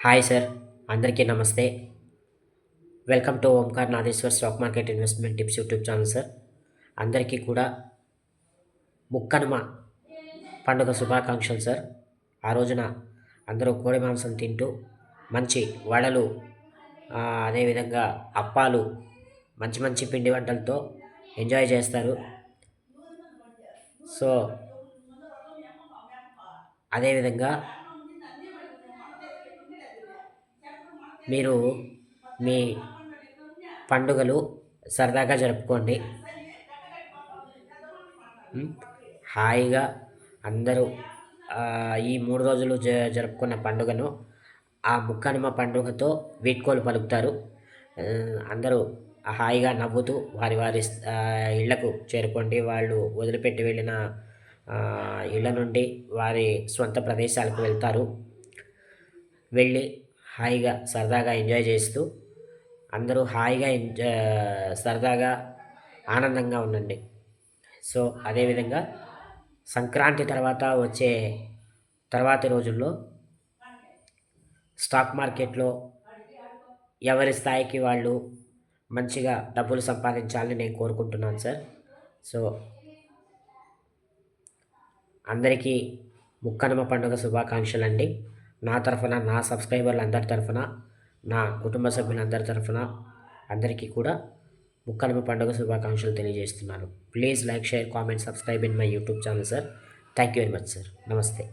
Hi sir, అందరికీ నమస్తే. Welcome to Omkar Nageshwar stock market investment tips YouTube channel sir. అందరికీ కూడా ముక్కనుమ పండుగ శుభాకాంక్షలు సార్. ఆ రోజున అందరూ కోడి మాంసం తింటూ మంచి వడలు, అదేవిధంగా అప్పాలు, మంచి మంచి పిండి వంటలతో ఎంజాయ్ చేస్తారు. సో అదేవిధంగా మీరు మీ పండుగలు సరదాగా జరుపుకోండి. హాయిగా అందరూ ఈ 3 రోజులు జరుపుకున్న పండుగను ఆ ముక్కనుమ పండుగతో వీడ్కోలు పలుకుతారు. అందరూ హాయిగా నవ్వుతూ వారి వారి ఇళ్లకు చేరుకోండి. వాళ్ళు వదిలిపెట్టి వెళ్ళిన ఇళ్ళ నుండి వారి స్వంత ప్రదేశాలకు వెళ్తారు. వెళ్ళి హాయిగా సరదాగా ఎంజాయ్ చేస్తూ అందరూ హాయిగా సరదాగా ఆనందంగా ఉండండి. సో అదేవిధంగా సంక్రాంతి తర్వాత వచ్చే తర్వాతి రోజుల్లో స్టాక్ మార్కెట్లో ఎవరి స్థాయికి వాళ్ళు మంచిగా డబ్బులు సంపాదించాలని నేను కోరుకుంటున్నాను సార్. సో అందరికీ ముక్కనుమ పండుగ శుభాకాంక్షలు అండి. నా తరఫున, నా సబ్స్క్రైబర్లు అందరి తరఫున, నా కుటుంబ సభ్యులందరి తరఫున అందరికీ కూడా ముక్కనుమ పండుగ శుభాకాంక్షలు తెలియజేస్తున్నాను. Please like, share, comment, subscribe in my YouTube channel sir. Thank you very much sir. నమస్తే.